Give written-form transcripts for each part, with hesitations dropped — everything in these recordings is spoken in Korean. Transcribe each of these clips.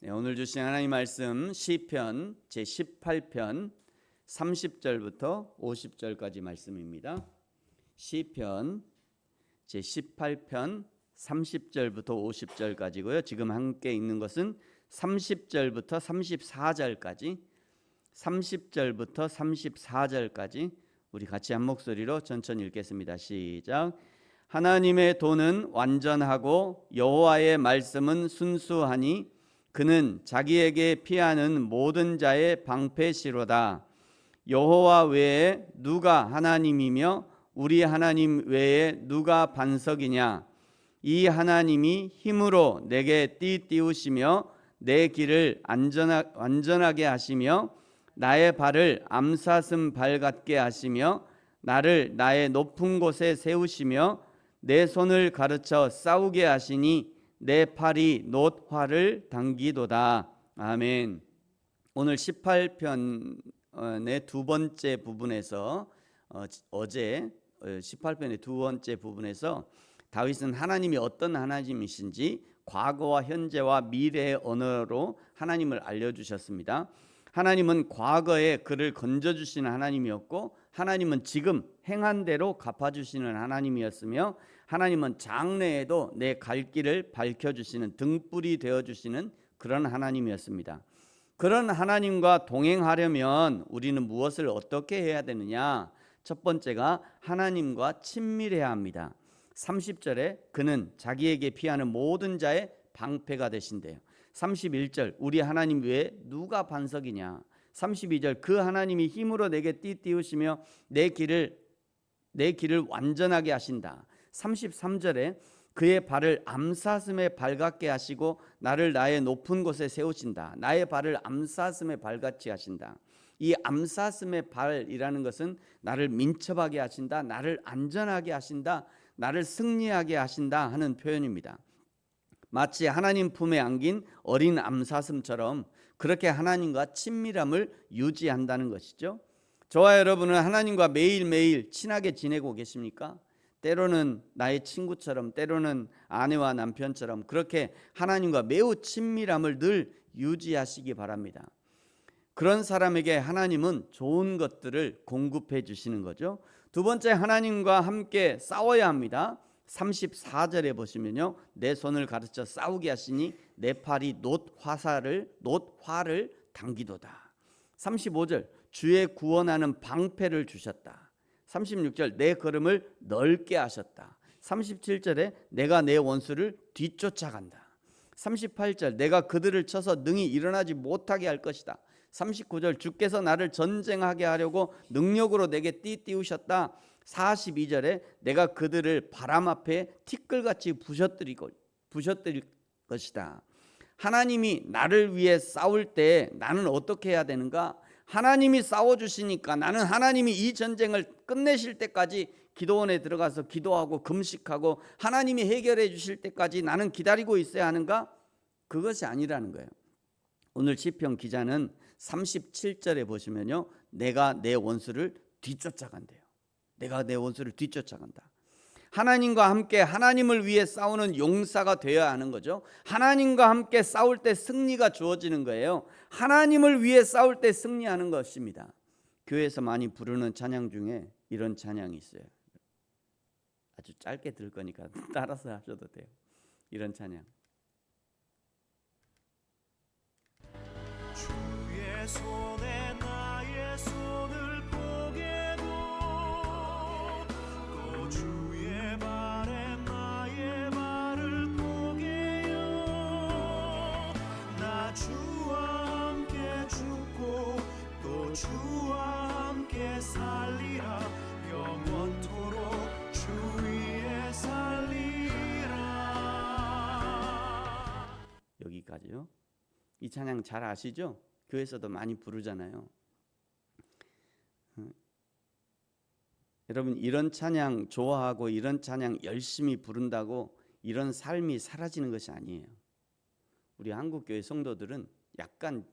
오늘 주신 하나님 말씀 시편 제18편 30절부터 50절까지 말씀입니다. 시편 제18편 30절부터 50절까지고요. 지금 함께 읽는 것은 30절부터 34절까지 우리 같이 한 목소리로 천천히 읽겠습니다. 시작. 하나님의 도는 완전하고 여호와의 말씀은 순수하니 그는 자기에게 피하는 모든 자의 방패시로다. 여호와 외에 누가 하나님이며 우리 하나님 외에 누가 반석이냐. 이 하나님이 힘으로 내게 띠띠우시며 내 길을 완전하게 하시며 나의 발을 암사슴 발 같게 하시며 나를 나의 높은 곳에 세우시며 내 손을 가르쳐 싸우게 하시니 내 팔이 놋 활을 당기도다. 아멘. 오늘 18편의 두 번째 부분에서 어제 18편의 두 번째 부분에서 다윗은 하나님이 어떤 하나님이신지 과거와 현재와 미래의 언어로 하나님을 알려주셨습니다. 하나님은 과거에 그를 건져주시는 하나님이었고 하나님은 지금 행한 대로 갚아주시는 하나님이었으며 하나님은 장래에도 내 갈 길을 밝혀주시는 등불이 되어주시는 그런 하나님이었습니다. 그런 하나님과 동행하려면 우리는 무엇을 어떻게 해야 되느냐? 첫 번째가 하나님과 친밀해야 합니다. 30절에 그는 자기에게 피하는 모든 자의 방패가 되신대요. 31절 우리 하나님 외에 누가 반석이냐. 32절 그 하나님이 힘으로 내게 띠띠우시며 내 길을 완전하게 하신다. 33절에 그의 발을 암사슴의 발 같게 하시고 나를 나의 높은 곳에 세우신다. 나의 발을 암사슴의 발같이 하신다. 이 암사슴의 발이라는 것은 나를 민첩하게 하신다, 나를 안전하게 하신다, 나를 승리하게 하신다 하는 표현입니다. 마치 하나님 품에 안긴 어린 암사슴처럼 그렇게 하나님과 친밀함을 유지한다는 것이죠. 저와 여러분은 하나님과 매일매일 친하게 지내고 계십니까? 때로는 나의 친구처럼, 때로는 아내와 남편처럼 그렇게 하나님과 매우 친밀함을 늘 유지하시기 바랍니다. 그런 사람에게 하나님은 좋은 것들을 공급해 주시는 거죠. 두 번째, 하나님과 함께 싸워야 합니다. 34절에 보시면요, 내 손을 가르쳐 싸우게 하시니 내 팔이 놋 활을 당기도다. 35절 주의 구원하는 방패를 주셨다. 36절 내 걸음을 넓게 하셨다. 37절에 내가 내 원수를 뒤쫓아간다. 38절 내가 그들을 쳐서 능히 일어나지 못하게 할 것이다. 39절 주께서 나를 전쟁하게 하려고 능력으로 내게 띠띠우셨다. 42절에 내가 그들을 바람 앞에 티끌같이 부셔뜨릴 것이다. 하나님이 나를 위해 싸울 때 나는 어떻게 해야 되는가? 하나님이 싸워주시니까 나는 하나님이 이 전쟁을 끝내실 때까지 기도원에 들어가서 기도하고 금식하고 하나님이 해결해 주실 때까지 나는 기다리고 있어야 하는가? 그것이 아니라는 거예요. 오늘 시편 기자는 37절에 보시면요, 내가 내 원수를 뒤쫓아간대요. 내가 내 원수를 뒤쫓아간다. 하나님과 함께 하나님을 위해 싸우는 용사가 되어야 하는 거죠. 하나님과 함께 싸울 때 승리가 주어지는 거예요. 하나님을 위해 싸울 때 승리하는 것입니다. 교회에서 많이 부르는 찬양 중에 이런 찬양이 있어요. 아주 짧게 들을 거니까 따라서 하셔도 돼요. 이런 찬양. 주의 손에 나의 손을 포개고 또 주의 발에 나의 발을 포개요. 나 주와 함께 죽고 또 주와 함께 살리라. 영원토록 주 위에 살리라. 여기까지요. 이 찬양 잘 아시죠? 교회에서도 많이 부르잖아요. 여러분, 이런 찬양 좋아하고 이런 찬양 열심히 부른다고 이런 삶이 사라지는 것이 아니에요. 우리 한국교회 성도들은 약간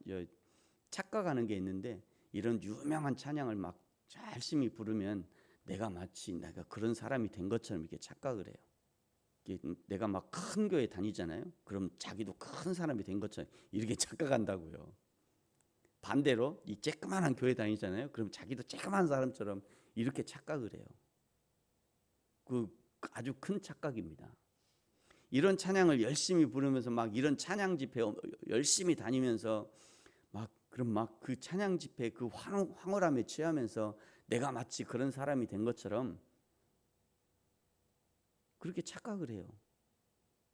착각하는 게 있는데 이런 유명한 찬양을 막 열심히 부르면 내가 마치 내가 그런 사람이 된 것처럼 이렇게 착각을 해요. 내가 막 큰 교회 다니잖아요. 그럼 자기도 큰 사람이 된 것처럼 이렇게 착각한다고요. 반대로 이 쬐끄만한 교회 다니잖아요. 그럼 자기도 쬐끄만 사람처럼 이렇게 착각을 해요. 그 아주 큰 착각입니다. 이런 찬양을 열심히 부르면서 막 이런 찬양 집회 열심히 다니면서 그럼 막 그 찬양 집회 그 황홀함에 취하면서 내가 마치 그런 사람이 된 것처럼 그렇게 착각을 해요.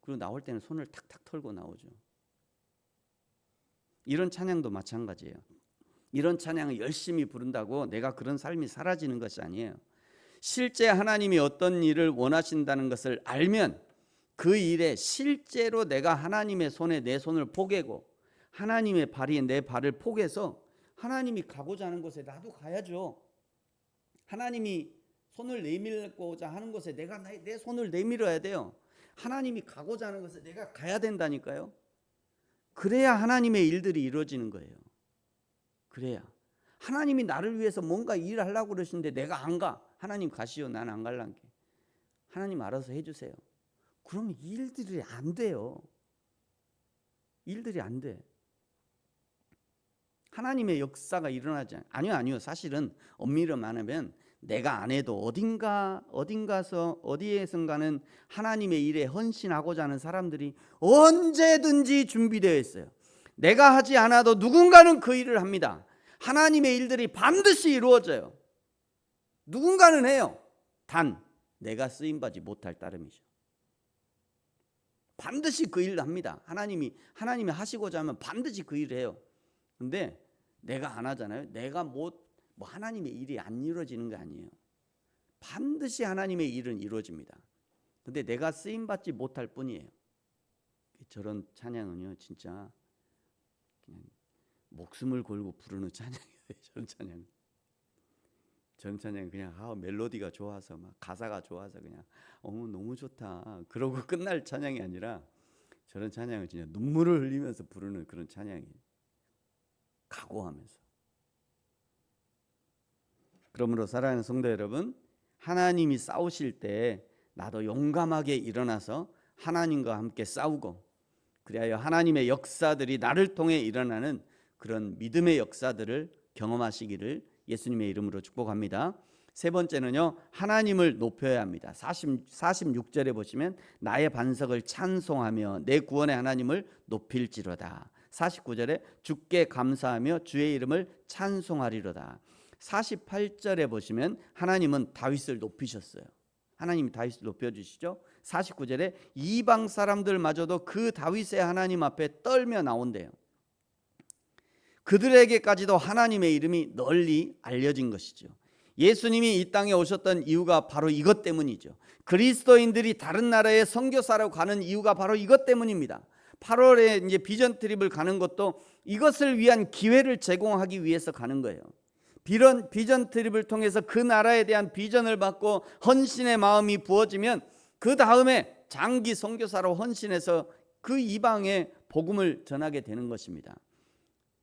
그리고 나올 때는 손을 탁탁 털고 나오죠. 이런 찬양도 마찬가지예요. 이런 찬양을 열심히 부른다고 내가 그런 삶이 사라지는 것이 아니에요. 실제 하나님이 어떤 일을 원하신다는 것을 알면 그 일에 실제로 내가 하나님의 손에 내 손을 포개고 하나님의 발이 내 발을 포개서 하나님이 가고자 하는 곳에 나도 가야죠. 하나님이 손을 내밀고자 하는 곳에 내가 내 손을 내밀어야 돼요. 하나님이 가고자 하는 곳에 내가 가야 된다니까요. 그래야 하나님의 일들이 이루어지는 거예요. 그래야 하나님이 나를 위해서 뭔가 일을 하려고 그러시는데 내가 안 가. 하나님 가시오. 난 안 갈란게. 하나님 알아서 해주세요. 그러면 일들이 안 돼요. 일들이 안 돼. 하나님의 역사가 일어나지 않아요. 아니요. 사실은 엄밀히 말하면 내가 안 해도 어디에선가는 하나님의 일에 헌신하고자 하는 사람들이 언제든지 준비되어 있어요. 내가 하지 않아도 누군가는 그 일을 합니다. 하나님의 일들이 반드시 이루어져요. 누군가는 해요. 단 내가 쓰임받지 못할 따름이죠. 반드시 그 일을 합니다. 하나님이 하시고자 하면 반드시 그 일을 해요. 근데 내가 안 하잖아요. 내가 하나님의 일이 안 이루어지는 게 아니에요. 반드시 하나님의 일은 이루어집니다. 근데 내가 쓰임받지 못할 뿐이에요. 저런 찬양은요 진짜 그냥 목숨을 걸고 부르는 찬양이에요. 저런 찬양 그냥 멜로디가 좋아서 막 가사가 좋아서 그냥 너무 좋다 그러고 끝날 찬양이 아니라 저런 찬양은 진짜 눈물을 흘리면서 부르는 그런 찬양이에요. 각오하면서. 그러므로 사랑하는 성도 여러분, 하나님이 싸우실 때 나도 용감하게 일어나서 하나님과 함께 싸우고 그리하여 하나님의 역사들이 나를 통해 일어나는 그런 믿음의 역사들을 경험하시기를 예수님의 이름으로 축복합니다. 세 번째는요, 하나님을 높여야 합니다. 46절에 보시면 나의 반석을 찬송하며 내 구원의 하나님을 높일지로다. 49절에 주께 감사하며 주의 이름을 찬송하리로다. 48절에 보시면 하나님은 다윗을 높이셨어요. 하나님이 다윗을 높여주시죠. 49절에 이방 사람들마저도 그 다윗의 하나님 앞에 떨며 나온대요. 그들에게까지도 하나님의 이름이 널리 알려진 것이죠. 예수님이 이 땅에 오셨던 이유가 바로 이것 때문이죠. 그리스도인들이 다른 나라에 선교사로 가는 이유가 바로 이것 때문입니다. 8월에 이제 비전 트립을 가는 것도 이것을 위한 기회를 제공하기 위해서 가는 거예요. 비전 트립을 통해서 그 나라에 대한 비전을 받고 헌신의 마음이 부어지면 그 다음에 장기 선교사로 헌신해서 그 이방에 복음을 전하게 되는 것입니다.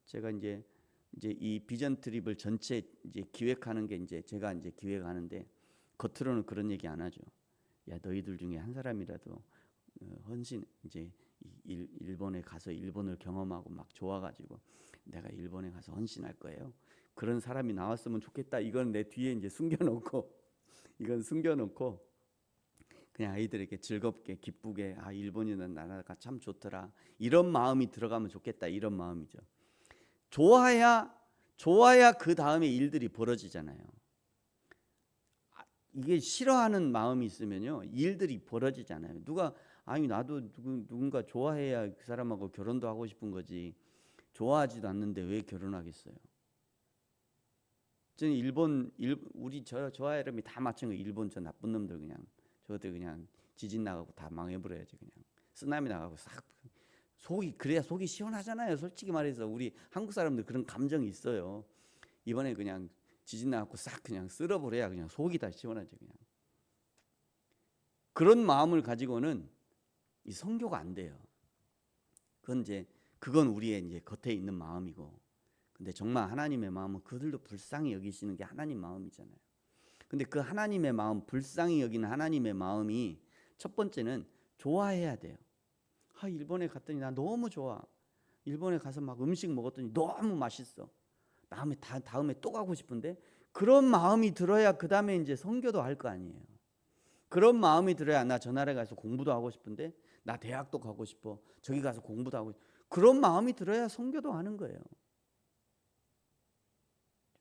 제가 이제 이 비전 트립을 전체 이제 기획하는 게 제가 기획하는데 겉으로는 그런 얘기 안 하죠. 야, 너희들 중에 한 사람이라도 헌신 일본에 가서 일본을 경험하고 막 좋아가지고 내가 일본에 가서 헌신할 거예요. 그런 사람이 나왔으면 좋겠다. 이건 내 뒤에 숨겨놓고 그냥 아이들에게 즐겁게 기쁘게 일본이라는 나라가 참 좋더라. 이런 마음이 들어가면 좋겠다. 이런 마음이죠. 좋아야 그 다음에 일들이 벌어지잖아요. 이게 싫어하는 마음이 있으면요 일들이 벌어지잖아요. 나도 누군가 좋아해야 그 사람하고 결혼도 하고 싶은 거지. 좋아하지도 않는데 왜 결혼하겠어요? 저는 저 아이들이 다 마찬가지. 일본 저 나쁜 놈들 저들 그냥 지진 나가고 다 망해버려야지. 그냥 쓰나미 나가고 싹 그래야 속이 시원하잖아요. 솔직히 말해서 우리 한국 사람들 그런 감정이 있어요. 이번에 그냥 지진 나갖고 싹 그냥 쓸어버려야 그냥 속이 다 시원하죠. 그냥 그런 마음을 가지고는 이 선교가 안 돼요. 그건 우리의 겉에 있는 마음이고, 근데 정말 하나님의 마음은 그들도 불쌍히 여기시는 게 하나님 마음이잖아요. 근데 그 하나님의 마음, 불쌍히 여기는 하나님의 마음이 첫 번째는 좋아해야 돼요. 일본에 갔더니 나 너무 좋아. 일본에 가서 막 음식 먹었더니 너무 맛있어. 다음에 또 가고 싶은데, 그런 마음이 들어야 그 다음에 이제 선교도 할 거 아니에요. 그런 마음이 들어야 나 저 나라에 가서 공부도 하고 싶은데, 나 대학도 가고 싶어. 저기 가서 공부도 하고 싶어. 그런 마음이 들어야 선교도 하는 거예요.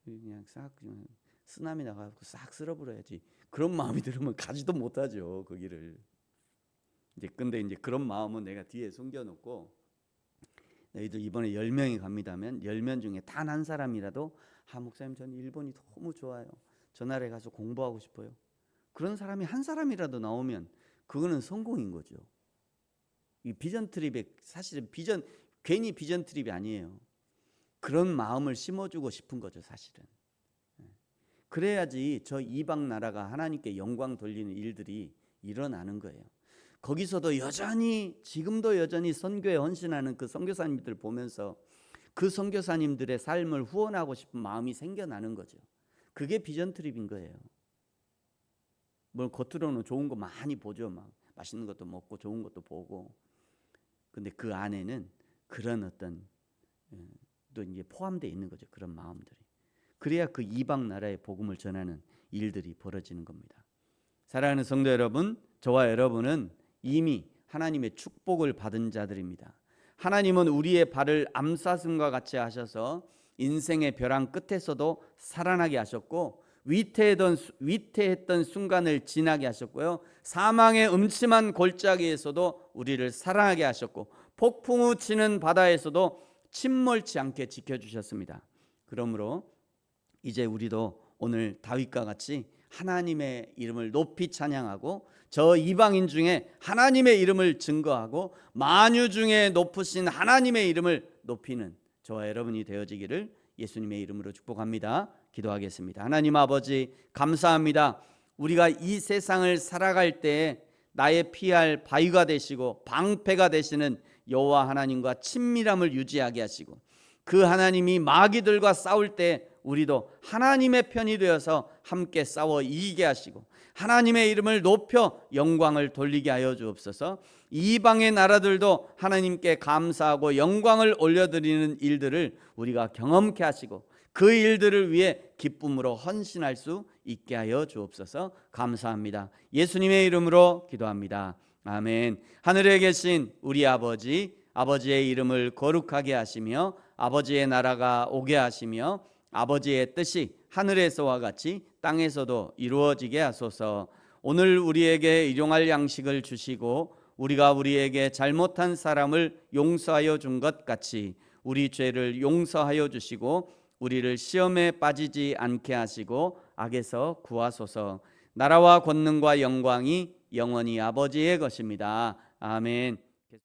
그냥 그냥 쓰나미 나가고 싹 쓸어버려야지. 그런 마음이 들으면 가지도 못하죠, 거기를. 근데 이제 그런 마음은 내가 뒤에 숨겨놓고, 너희들 이번에 10명이 갑니다면 10명 중에 단 한 사람이라도 목사님 저는 일본이 너무 좋아요. 저 나라에 가서 공부하고 싶어요. 그런 사람이 한 사람이라도 나오면 그거는 성공인 거죠. 이 비전 트립에 사실은 괜히 비전 트립이 아니에요. 그런 마음을 심어주고 싶은 거죠, 사실은. 그래야지 저 이방 나라가 하나님께 영광 돌리는 일들이 일어나는 거예요. 거기서도 지금도 여전히 선교에 헌신하는 그 선교사님들 보면서 그 선교사님들의 삶을 후원하고 싶은 마음이 생겨나는 거죠. 그게 비전 트립인 거예요. 뭘 겉으로는 좋은 거 많이 보죠. 막 맛있는 것도 먹고 좋은 것도 보고. 근데 그 안에는 그런 어떤 또 이제 포함되어 있는 거죠. 그런 마음들이. 그래야 그 이방 나라의 복음을 전하는 일들이 벌어지는 겁니다. 사랑하는 성도 여러분, 저와 여러분은 이미 하나님의 축복을 받은 자들입니다. 하나님은 우리의 발을 암사슴과 같이 하셔서 인생의 벼랑 끝에서도 살아나게 하셨고, 위태했던 순간을 지나게 하셨고요, 사망의 음침한 골짜기에서도 우리를 살아나게 하셨고, 폭풍우 치는 바다에서도 침몰치 않게 지켜주셨습니다. 그러므로 이제 우리도 오늘 다윗과 같이 하나님의 이름을 높이 찬양하고, 저 이방인 중에 하나님의 이름을 증거하고, 만유 중에 높으신 하나님의 이름을 높이는 저와 여러분이 되어지기를 예수님의 이름으로 축복합니다. 기도하겠습니다. 하나님 아버지, 감사합니다. 우리가 이 세상을 살아갈 때에 나의 피할 바위가 되시고 방패가 되시는 여호와 하나님과 친밀함을 유지하게 하시고, 그 하나님이 마귀들과 싸울 때 우리도 하나님의 편이 되어서 함께 싸워 이기게 하시고, 하나님의 이름을 높여 영광을 돌리게 하여 주옵소서. 이방의 나라들도 하나님께 감사하고 영광을 올려드리는 일들을 우리가 경험케 하시고, 그 일들을 위해 기쁨으로 헌신할 수 있게 하여 주옵소서. 감사합니다. 예수님의 이름으로 기도합니다. 아멘. 하늘에 계신 우리 아버지, 아버지의 이름을 거룩하게 하시며 아버지의 나라가 오게 하시며 아버지의 뜻이 하늘에서와 같이 땅에서도 이루어지게 하소서. 오늘 우리에게 일용할 양식을 주시고, 우리가 우리에게 잘못한 사람을 용서하여 준 것 같이 우리 죄를 용서하여 주시고, 우리를 시험에 빠지지 않게 하시고 악에서 구하소서. 나라와 권능과 영광이 영원히 아버지의 것입니다. 아멘.